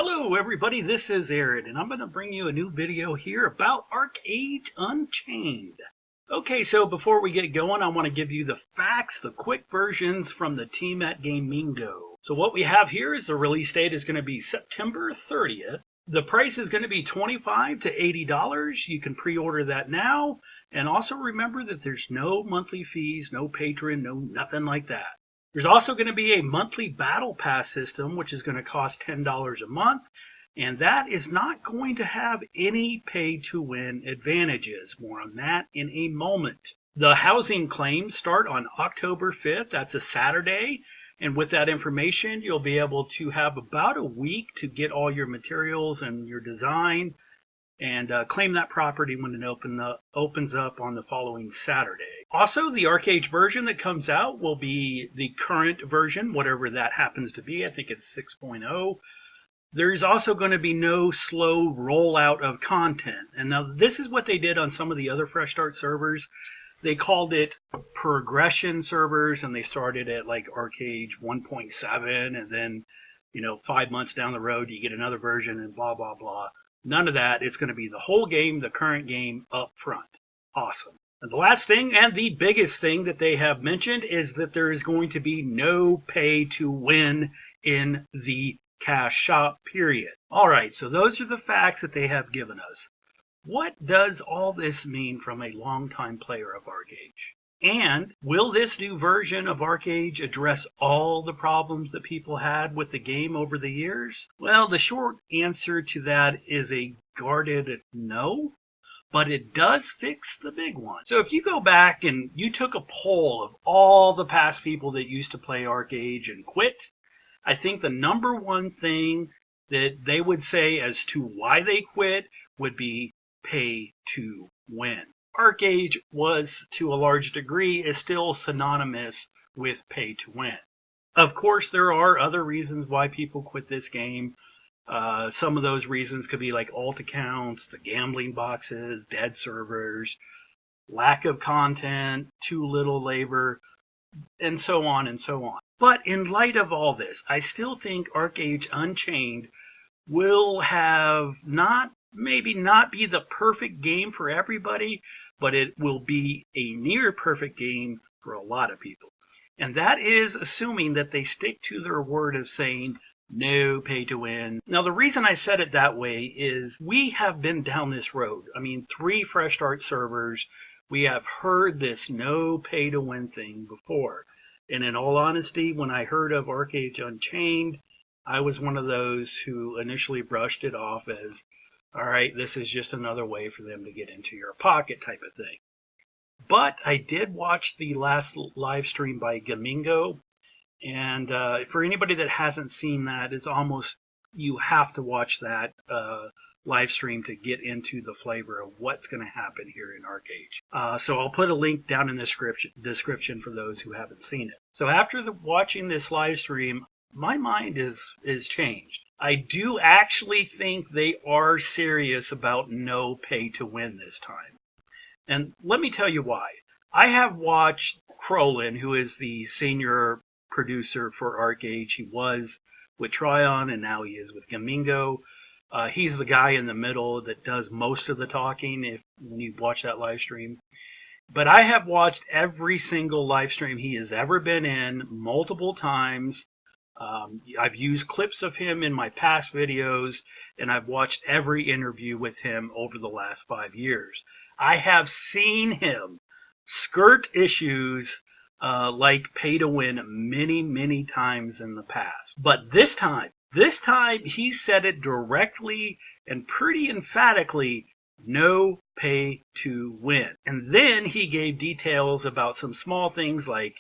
Hello everybody, this is Aaron, and I'm going to bring you a new video here about Archeage Unchained. Okay, so before we get going, I want to give you the facts, the quick versions from the team at Gamingo. So what we have here is the release date is going to be September 30th. The price is going to be $25 to $80. You can pre-order that now. And also remember that there's no monthly fees, no patron, no nothing like that. There's also going to be a monthly battle pass system, which is going to cost $10 a month, and that is not going to have any pay-to-win advantages. More on that in a moment. The housing claims start on October 5th. That's a Saturday, and with that information, you'll be able to have about a week to get all your materials and your design and claim that property when it opens up on the following Saturday. Also, the Archeage version that comes out will be the current version, whatever that happens to be. I think it's 6.0. There's also going to be no slow rollout of content. And now this is what they did on some of the other Fresh Start servers. They called it progression servers, and they started at like Archeage 1.7, and then, 5 months down the road, you get another version and blah, blah, blah. None of that. It's going to be the whole game, the current game, up front. Awesome. And the last thing, and the biggest thing that they have mentioned, is that there is going to be no pay to win in the cash shop, period. All right, so those are the facts that they have given us. What does all this mean from a longtime player of Archeage? And will this new version of Archeage address all the problems that people had with the game over the years? Well, the short answer to that is a guarded no, but it does fix the big one. So if you go back and you took a poll of all the past people that used to play Archeage and quit, I think the number one thing that they would say as to why they quit would be pay to win. Archeage was, to a large degree, is still synonymous with pay to win. Of course, there are other reasons why people quit this game. Some of those reasons could be like alt accounts, the gambling boxes, dead servers, lack of content, too little labor, and so on and so on. But in light of all this, I still think Archeage Unchained will have maybe not be the perfect game for everybody, but it will be a near perfect game for a lot of people. And that is assuming that they stick to their word of saying no pay to win. Now, the reason I said it that way is we have been down this road. I mean, 3 Fresh Start servers, we have heard this no pay to win thing before. And in all honesty, when I heard of Archeage Unchained, I was one of those who initially brushed it off as, all right, this is just another way for them to get into your pocket type of thing. But I did watch the last live stream by Gamingo, and for anybody that hasn't seen that, it's almost, you have to watch that live stream to get into the flavor of what's going to happen here in Archeage. So I'll put a link down in the description for those who haven't seen it. So after watching this live stream, my mind is changed. I do actually think they are serious about no pay to win this time. And let me tell you why. I have watched Crolin, who is the senior producer for Archeage. He was with Tryon, and now he is with Gamingo. He's the guy in the middle that does most of the talking when you watch that live stream. But I have watched every single live stream he has ever been in multiple times. I've used clips of him in my past videos, and I've watched every interview with him over the last 5 years. I have seen him skirt issues like pay to win many, many times in the past. But this time he said it directly and pretty emphatically, no pay to win. And then he gave details about some small things like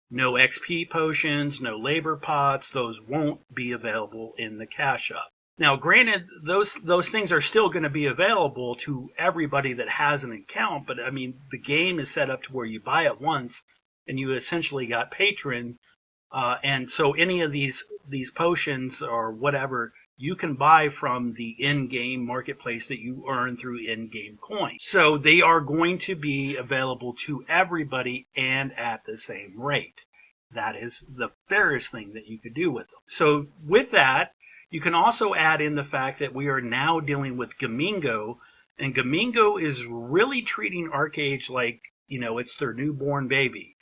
no XP potions, no labor pots. Those won't be available in the cash up. Now, granted, those things are still going to be available to everybody that has an account, but I mean, the game is set up to where you buy it once and you essentially got patron. And so any of these potions or whatever, you can buy from the in-game marketplace that you earn through in-game coins. So they are going to be available to everybody and at the same rate. That is the fairest thing that you could do with them. So with that, You can also add in the fact that we are now dealing with Gamingo, and Gamingo is really treating Archeage like, it's their newborn baby.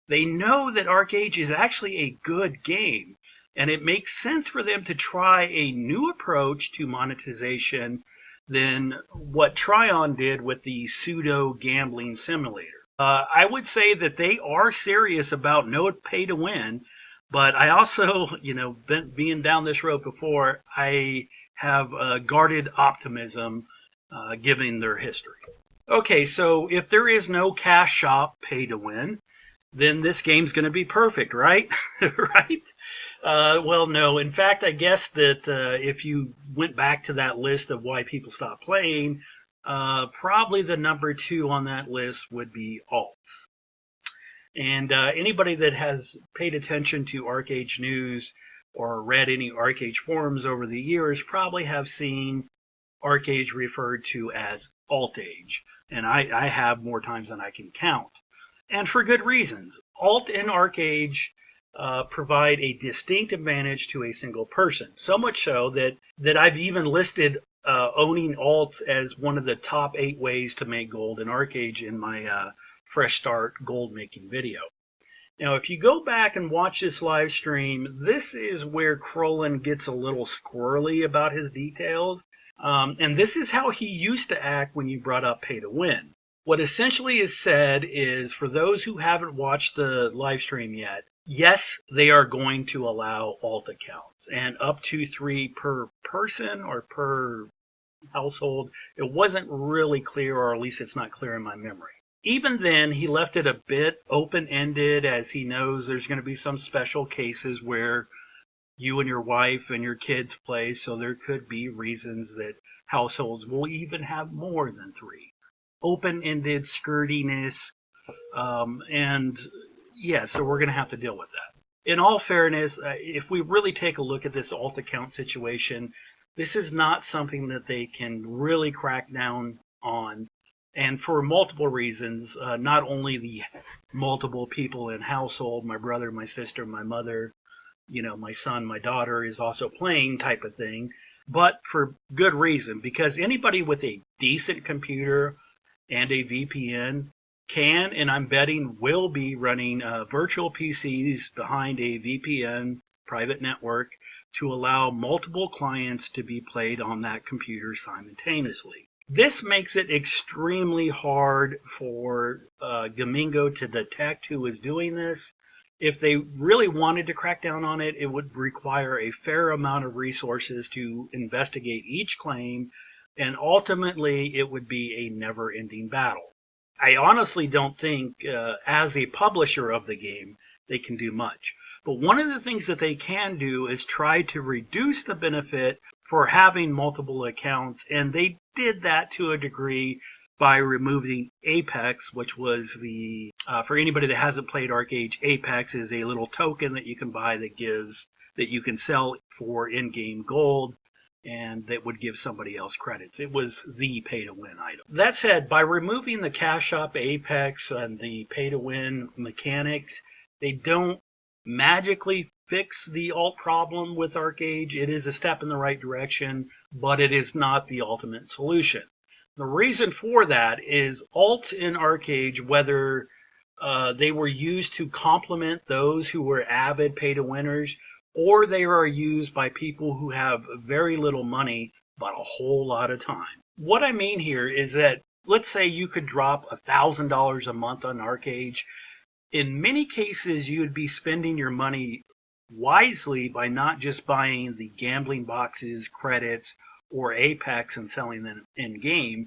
They know that Archeage is actually a good game, and it makes sense for them to try a new approach to monetization than what Tryon did with the pseudo gambling simulator. I would say that they are serious about no pay to win, but I also, being down this road before, I have guarded optimism given their history. Okay, so if there is no cash shop pay to win, then this game's going to be perfect, right? Right? Well, no. In fact, I guess that if you went back to that list of why people stop playing, probably the number 2 on that list would be alts. And anybody that has paid attention to Archeage news or read any Archeage forums over the years probably have seen Archeage referred to as alt-age. And I have more times than I can count. And for good reasons. Alt and Archeage provide a distinct advantage to a single person. So much so that I've even listed owning alt as one of the top 8 ways to make gold in Archeage in my Fresh Start gold making video. Now, if you go back and watch this live stream, this is where Crolin gets a little squirrely about his details. And this is how he used to act when you brought up pay to win. What essentially is said is, for those who haven't watched the live stream yet, yes, they are going to allow alt accounts, and up to 3 per person or per household. It wasn't really clear, or at least it's not clear in my memory. Even then, he left it a bit open-ended, as he knows there's going to be some special cases where you and your wife and your kids play, so there could be reasons that households will even have more than 3. Open-ended skirtiness, and yeah, so we're going to have to deal with that. In all fairness, if we really take a look at this alt account situation, this is not something that they can really crack down on, and for multiple reasons. Not only the multiple people in household, my brother, my sister, my mother, my son, my daughter is also playing type of thing, but for good reason, because anybody with a decent computer and a VPN can, and I'm betting will be, running virtual PCs behind a VPN private network to allow multiple clients to be played on that computer simultaneously. This makes it extremely hard for Gamingo to detect who is doing this. If they really wanted to crack down on it, it would require a fair amount of resources to investigate each claim, and ultimately it would be a never-ending battle. I honestly don't think, as a publisher of the game, they can do much. But one of the things that they can do is try to reduce the benefit for having multiple accounts, and they did that to a degree by removing Apex, which was the, for anybody that hasn't played Archeage, Apex is a little token that you can buy that you can sell for in-game gold, and that would give somebody else credits. It was the pay-to-win item. That said, by removing the cash shop Apex and the pay-to-win mechanics, they don't magically fix the alt problem with Archeage. It is a step in the right direction, but it is not the ultimate solution. The reason for that is alt in Archeage, whether they were used to complement those who were avid pay-to-winners, or they are used by people who have very little money but a whole lot of time. What I mean here is that, let's say you could drop $1,000 a month on Archeage. In many cases, you would be spending your money wisely by not just buying the gambling boxes, credits, or Apex and selling them in-game,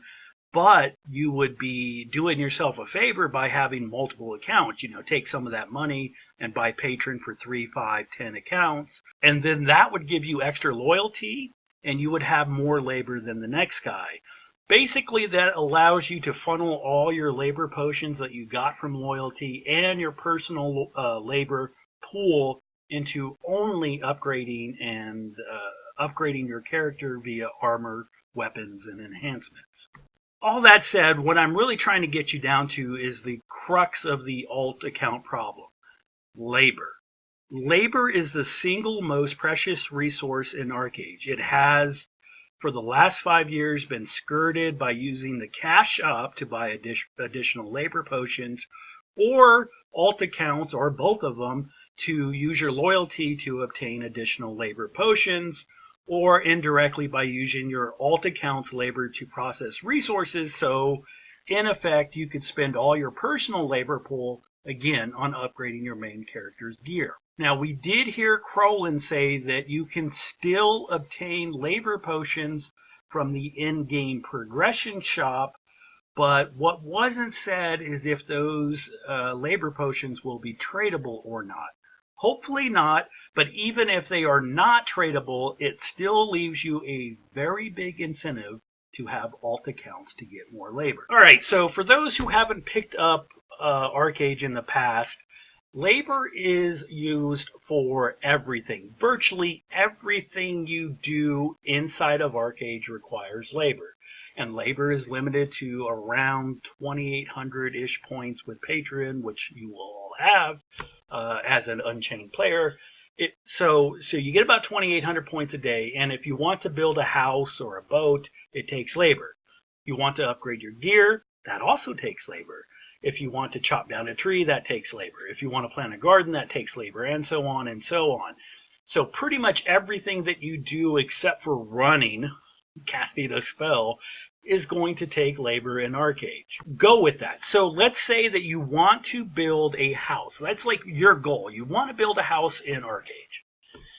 but you would be doing yourself a favor by having multiple accounts. Take some of that money and buy Patron for 3, 5, 10 accounts, and then that would give you extra loyalty, and you would have more labor than the next guy. Basically, that allows you to funnel all your labor potions that you got from loyalty and your personal labor pool into only upgrading and upgrading your character via armor, weapons, and enhancements. All that said, what I'm really trying to get you down to is the crux of the alt account problem: labor. Labor is the single most precious resource in Archeage. It has, for the last 5 years, been skirted by using the cash shop to buy additional labor potions, or alt accounts, or both of them, to use your loyalty to obtain additional labor potions, or indirectly by using your alt account's labor to process resources. So, in effect, you could spend all your personal labor pool again on upgrading your main character's gear. Now, we did hear Crowlin say that you can still obtain labor potions from the in-game progression shop, but what wasn't said is if those labor potions will be tradable or not. Hopefully not, but even if they are not tradable, it still leaves you a very big incentive to have alt accounts to get more labor. All right, so for those who haven't picked up Archeage in the past, labor is used for everything. Virtually everything you do inside of Archeage requires labor. And labor is limited to around 2,800-ish points with Patreon, which you will all have as an Unchained player. So you get about 2,800 points a day, and if you want to build a house or a boat, it takes labor. You want to upgrade your gear, that also takes labor. If you want to chop down a tree, that takes labor. If you want to plant a garden, that takes labor, and so on and so on. So pretty much everything that you do except for running, casting a spell, is going to take labor in Archeage. Go with that. So let's say that you want to build a house. That's like your goal. You want to build a house in Archeage.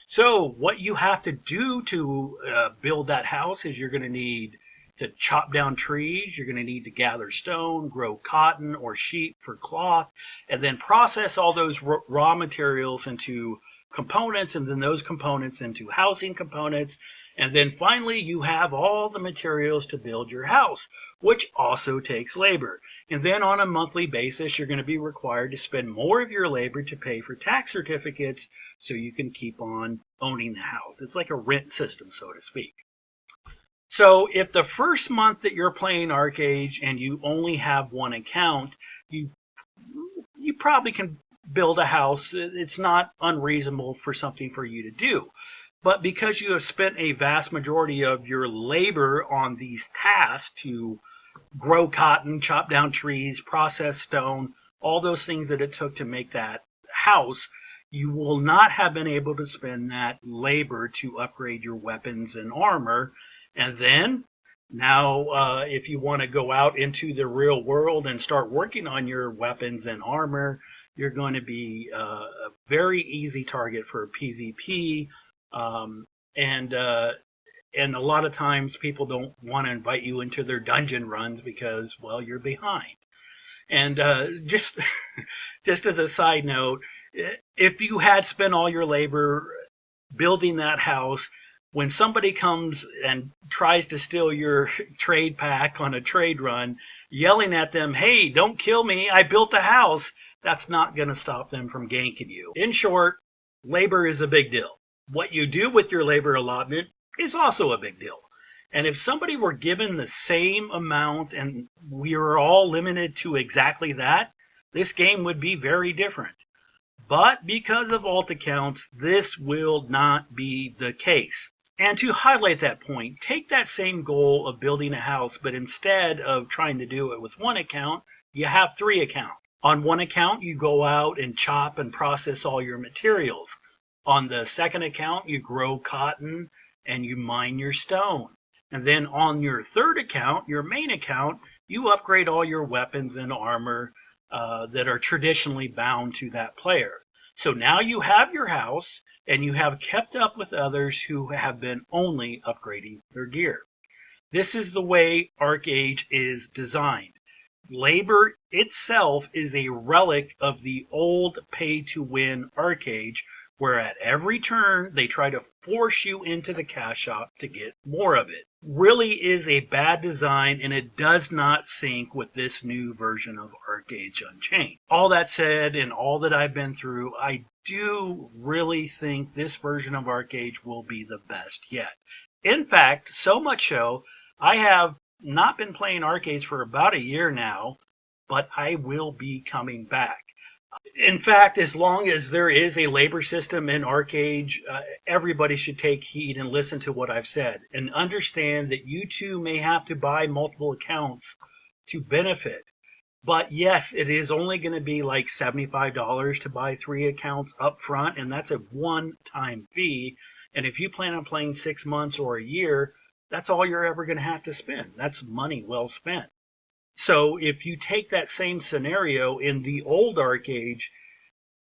So what you have to do to build that house is you're going to need to chop down trees, you're going to need to gather stone, grow cotton or sheep for cloth, and then process all those raw materials into components, and then those components into housing components, and then finally you have all the materials to build your house, which also takes labor. And then on a monthly basis, you're going to be required to spend more of your labor to pay for tax certificates so you can keep on owning the house. It's like a rent system, so to speak. So if the first month that you're playing Archeage and you only have one account, you probably can build a house. It's not unreasonable for something for you to do. But because you have spent a vast majority of your labor on these tasks to grow cotton, chop down trees, process stone, all those things that it took to make that house, you will not have been able to spend that labor to upgrade your weapons and armor. And then, now, if you want to go out into the real world and start working on your weapons and armor, you're going to be a very easy target for PvP. And a lot of times people don't want to invite you into their dungeon runs because, well, you're behind. And just as a side note, if you had spent all your labor building that house, when somebody comes and tries to steal your trade pack on a trade run, yelling at them, "Hey, don't kill me, I built a house," that's not going to stop them from ganking you. In short, labor is a big deal. What you do with your labor allotment is also a big deal. And if somebody were given the same amount and we were all limited to exactly that, this game would be very different. But because of alt accounts, this will not be the case. And to highlight that point, take that same goal of building a house, but instead of trying to do it with one account, you have 3 accounts. On one account, you go out and chop and process all your materials. On the second account, you grow cotton and you mine your stone. And then on your third account, your main account, you upgrade all your weapons and armor that are traditionally bound to that player. So now you have your house, and you have kept up with others who have been only upgrading their gear. This is the way Archeage is designed. Labor itself is a relic of the old pay-to-win Archeage, where at every turn they try to force you into the cash shop to get more of it. Really is a bad design, and it does not sync with this new version of Archeage Unchained. All that said, and all that I've been through, I do really think this version of Archeage will be the best yet. In fact, so much so, I have not been playing Archeage for about a year now, but I will be coming back. In fact, as long as there is a labor system in Archeage, everybody should take heed and listen to what I've said and understand that you too may have to buy multiple accounts to benefit. But yes, it is only going to be like $75 to buy 3 accounts up front, and that's a one-time fee. And if you plan on playing 6 months or a year, that's all you're ever going to have to spend. That's money well spent. So if you take that same scenario in the old Archeage,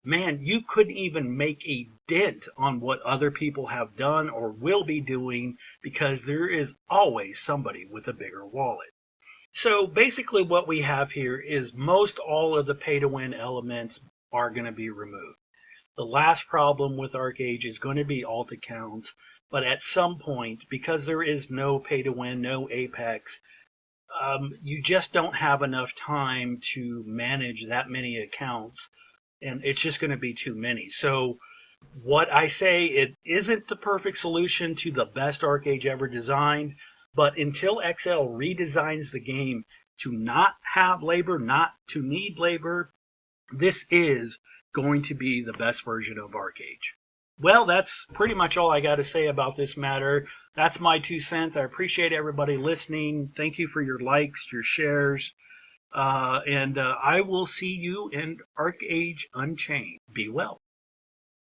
man, you couldn't even make a dent on what other people have done or will be doing because there is always somebody with a bigger wallet. So basically what we have here is most all of the pay to win elements are going to be removed. The last problem with Archeage is going to be alt accounts, but at some point, because there is no pay to win, no Apex, you just don't have enough time to manage that many accounts, and it's just going to be too many. So what I say, it isn't the perfect solution to the best Archeage ever designed, but until XL redesigns the game to not have labor, not to need labor, this is going to be the best version of Archeage. Well, that's pretty much all I got to say about this matter. That's my 2 cents. I appreciate everybody listening. Thank you for your likes, your shares, and I will see you in Archeage Unchained. Be well.